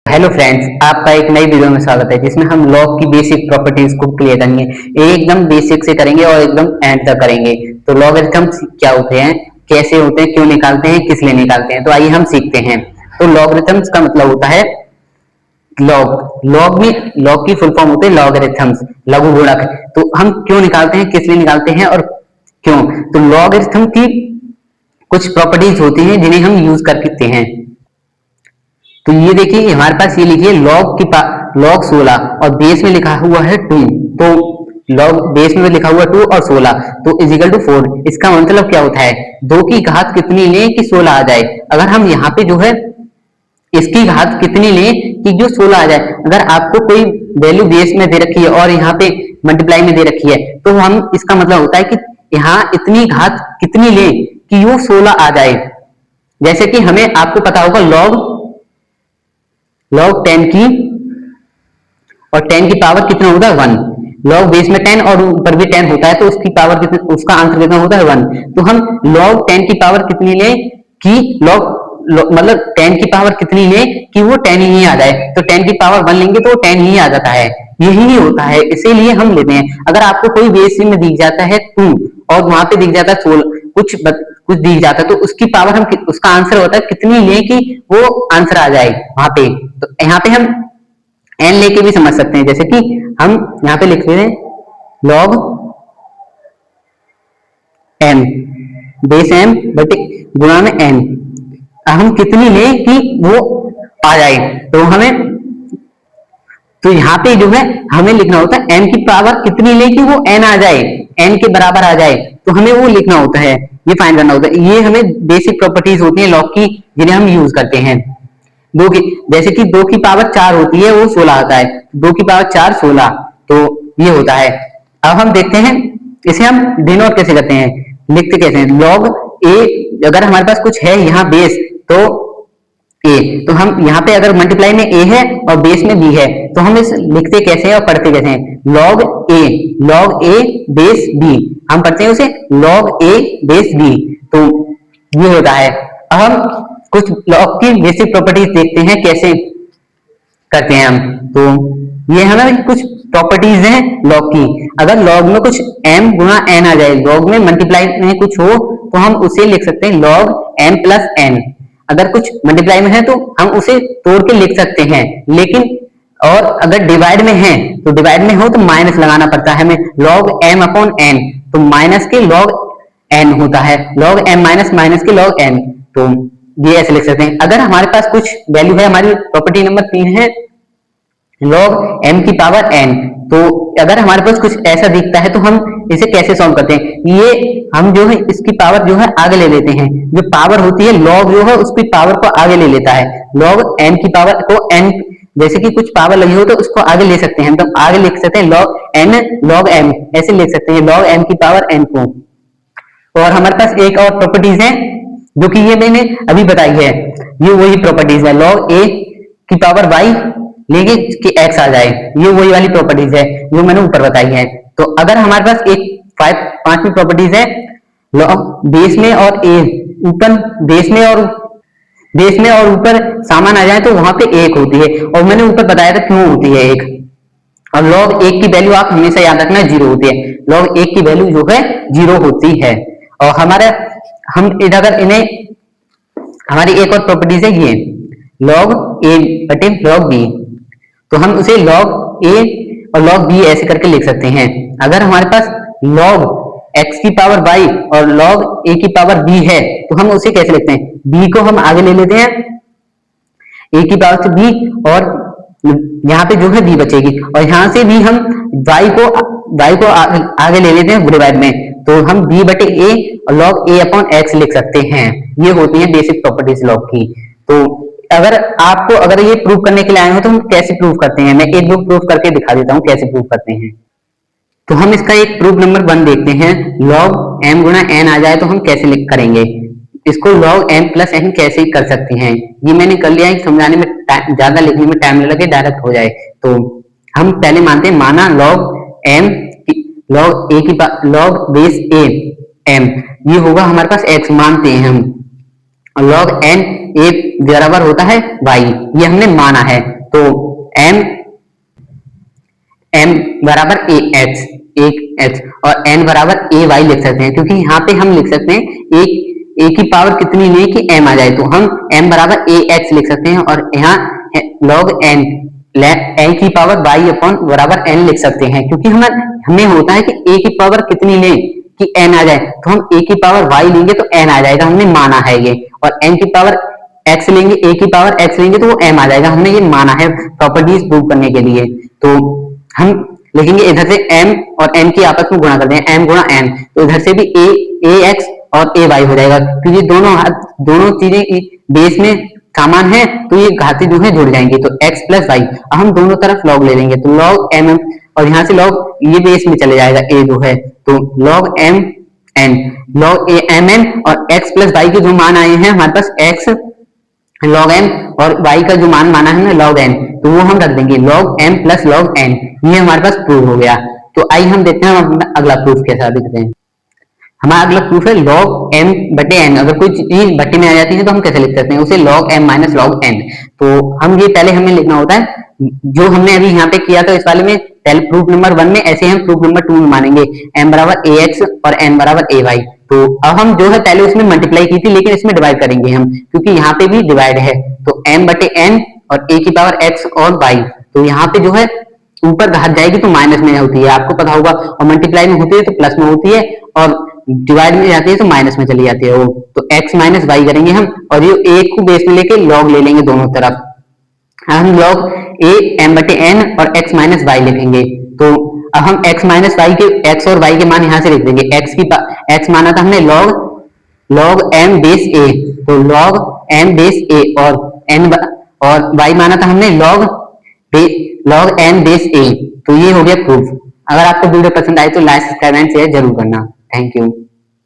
Hello friends, आपका एक नई वीडियो में स्वागत है जिसमें हम लॉग की बेसिक प्रॉपर्टीज को क्लियर करेंगे। एकदम बेसिक से करेंगे और एकदम एंड तक करेंगे। तो लॉगरिथम्स क्या होते हैं, कैसे होते हैं, क्यों निकालते हैं, किस लिए निकालते हैं, तो आइए हम सीखते हैं। तो लॉगरिथम्स का मतलब होता है लॉग की फुल फॉर्म होते हैं लॉगरिथम्स, लघु गुणक। तो हम क्यों निकालते हैं, किस लिए निकालते हैं और क्यों। तो लॉगरिथम की कुछ प्रॉपर्टीज होती हैं जिन्हें हम यूज करते हैं। तो ये देखिए हमारे पास ये लिखिए लॉग 16 और बेस में लिखा हुआ है 2। तो लॉग बेस में लिखा हुआ 2 और 16 तो इजिकल टू 4। इसका मतलब क्या होता है, 2 की घात कितनी लें कि 16 आ जाए। अगर हम यहाँ पे जो है इसकी घात कितनी लें कि जो 16 आ जाए। अगर आपको कोई वैल्यू बेस में दे रखी है और यहाँ पे मल्टीप्लाई में दे रखी है तो हम इसका मतलब होता है कि यहाँ इतनी घात कितनी लें कि वो 16 आ जाए। जैसे कि हमें आपको पता होगा लॉग 10 की और 10 की पावर कितना होता है 1। लॉग बेस में 10 और ऊपर भी 10 होता है तो उसकी पावर कितनी, उसका आंसर कितना होता है 1। तो हम लॉग 10 की पावर कितनी लें कि मतलब 10 की पावर कितनी लें कि वो 10 ही आ जाए। तो 10 की पावर 1 लेंगे तो 10 ही आ जाता है, यही होता है, इसीलिए हम लेते हैं। अगर आपको कोई बेस में दिख जाता है 2 और वहां पे दिख जाता है 16 कुछ दिख जाता है तो उसकी पावर हम उसका आंसर होता है कितनी लें कि वो आंसर आ जाए वहां पे। तो यहाँ पे हम एन लेके भी समझ सकते हैं, जैसे कि हम यहाँ पे लिख रहे हैं लॉग एम बेस एम बटे गुणा में एन। हम कितनी लें कि वो आ जाए। तो यहाँ पे जो है हमें लिखना होता है एन की पावर कितनी ले कि वो एन आ जाए, एन के बराबर आ जाए। तो हमें वो लिखना होता है, ये फाइंड करना होता है। ये हमें बेसिक प्रॉपर्टीज होती है लॉग की जिन्हें हम यूज करते हैं। दो की जैसे कि 2 की पावर 4 होती है वो 16 आता है। 2 की पावर 4 16, तो ये होता है। अब हम देखते हैं इसे हम डिनोट कैसे करते हैं, लिखते कैसे हैं। लॉग ए, अगर हमारे पास कुछ है यहाँ बेस तो ए, तो हम यहाँ पे अगर मल्टीप्लाई में ए है और बेस में बी है तो हम इस लिखते कैसे हैं और पढ़ते कैसे हैं। लॉग ए बेस बी, हम पढ़ते हैं उसे लॉग ए बेस बी। तो ये होता है। अब हम कुछ लॉग की बेसिक प्रॉपर्टीज देखते हैं कैसे करते हैं हम। तो ये हमें कुछ प्रॉपर्टीज हैं लॉग की। अगर लॉग में कुछ m गुणा n आ जाए, लॉग में मल्टीप्लाई में कुछ हो तो हम उसे लिख सकते हैं लॉग m प्लस n। अगर कुछ मल्टीप्लाई में है तो हम उसे तोड़ के लिख सकते हैं, लेकिन और अगर डिवाइड में है तो डिवाइड में हो तो माइनस लगाना पड़ता है हमें, लॉग m अपॉन n। तो माइनस के लॉग n होता है, लॉग m माइनस माइनस के लॉग n। तो ये ऐसे लिख सकते हैं। अगर हमारे पास कुछ वैल्यू है, हमारी प्रॉपर्टी नंबर 3 है लॉग m की पावर n। तो अगर हमारे पास कुछ ऐसा दिखता है तो हम इसे कैसे सॉल्व करते हैं, ये हम जो है इसकी पावर जो है आगे ले लेते हैं। जो पावर होती है लॉग जो है उसकी पावर को आगे ले लेता है। लॉग n की पावर को n, जैसे कि कुछ पावर लगी हो तो उसको आगे ले सकते हैं, तो आगे लिख सकते हैं लॉग n लॉग m, ऐसे लिख सकते हैं लॉग m की पावर n को। और हमारे पास एक और प्रॉपर्टीज है जो कि ये मैंने अभी बताई है, ये वही प्रॉपर्टीज है। लॉग a की पावर y लेंगे कि x आ जाए, ये वही वाली प्रॉपर्टीज है जो मैंने ऊपर बताई है। तो अगर हमारे पास एक पांचवी प्रॉपर्टीज है लॉग बेस में और a ऊपर बेस में और ऊपर सामान आ जाए तो वहां पे 1 होती है, और मैंने ऊपर बताया था क्यों होती है 1। और लॉग 1 की वैल्यू आप हमेशा याद रखना 0 होती है, लॉग 1 की वैल्यू जो है 0 होती है। और हम इधर इन्हें हमारी एक और प्रॉपर्टीज है ये लॉग a बटे लॉग b। तो हम उसे लॉग a और लॉग b ऐसे करके लिख सकते हैं। अगर हमारे पास लॉग x की पावर y और लॉग a की पावर b है तो हम उसे कैसे लिखते हैं, b को हम आगे ले लेते हैं a की पावर से b, और यहाँ पे जो है b बचेगी, और यहाँ से भी हम y को आगे ले लेते हैं डिवाइड में, तो हम b बटे a और लॉग a अपॉन x लिख सकते हैं। ये होती है बेसिक प्रॉपर्टीज लॉग की। तो अगर ये प्रूव करने के लिए आए हो तो हम कैसे प्रूव करते हैं, मैं एक दो प्रूव करके दिखा देता हूँ कैसे प्रूव करते हैं। तो हम इसका एक प्रूफ नंबर 1 देखते हैं। लॉग m गुणा n आ जाए तो हम कैसे करेंगे इसको, लॉग m प्लस n कैसे कर सकते हैं। ये मैंने कर लिया है, समझाने में ज्यादा लिखने में टाइम लगे, डायरेक्ट हो जाए। तो हम पहले मानते हैं, माना लॉग m लॉग a की लॉग बेस a m, ये होगा हमारे पास x मानते हैं हम। और log n a बराबर होता है y, ये हमने माना है। तो m बराबर a x, एक h और n बराबर a y लिख सकते हैं, क्योंकि यहाँ पे हम लिख सकते हैं एक a की पावर कितनी ले कि m आ जाए, तो हम m बराबर a x लिख सकते हैं और यहाँ log n a की पावर y अपॉन बराबर n लिख सकते हैं, क्योंकि हमें होता है कि a की पावर कितनी ले कि n आ जाए, तो हम a की पावर y लेंगे तो n आ जाएगा, हमने माना है ये। और n की पावर x लेंगे, a की पावर x लेंगे तो वो m आ जाएगा, हमने ये माना है प्रॉपर्टीज प्रूव करने के लिए। तो हम लिखेंगे इधर से m और n की आपस में गुणा कर दें, m गुणा n, तो इधर से भी a x और a y हो जाएगा, क्योंकि दोनों चीजें बेस में समान है, तो ये घाती जो है जुड़ जाएंगे, तो x प्लस वाई। अब हम दोनों तरफ log ले लेंगे, तो log m और यहाँ से log ये बेस में चले जाएगा a जो है, तो log m n, log a m n और x प्लस वाई के जो मान आए हैं हमारे पास x log m और y का जो मान माना है log n, तो वो हम रख देंगे log m plus log n, ये हमारे पास प्रूव हो गया। तो आइए हम देखते हैं हम अगला प्रूफ कैसा दिखते हैं। हमारा अगला प्रूफ है log m बटे n, अगर कोई चीज बटे में आ जाती है तो हम कैसे लिख सकते हैं उसे log m minus log n। तो हम ये पहले हमें लिखना होता है, जो हमने अभी यहाँ पे किया था इस वाले में, पहले प्रूफ नंबर 1 में, ऐसे हम प्रूफ नंबर 2 में मानेंगे m बराबर ax और n बराबर ay। तो अब हम जो है पहले उसमें मल्टीप्लाई की थी, लेकिन इसमें डिवाइड करेंगे हम, क्योंकि यहाँ पे भी डिवाइड है, तो m बटे n और a की पावर x और y, तो यहाँ पे जो है ऊपर घात जाएगी तो माइनस में होती है, आपको पता होगा, और मल्टीप्लाई में होती है तो प्लस में होती है, और डिवाइड में जाती है तो माइनस में चली जाती है वो, तो x माइनस वाई करेंगे हम, और ये a को बेस में लेके log ले लेंगे दोनों तरफ, हम log a m बटे n और x माइनस वाई लिखेंगे। तो अब हम x माइनस वाई के x और y के मान यहाँ से लिख देंगे, x माना था हमने log m बेस a, तो log m बेस a, और y माना था हमने log n बेस a। तो ये हो गया प्रूफ। अगर आपको वीडियो पसंद आए तो लाइक सब्सक्राइब एंड शेयर जरूर करना। Thank you.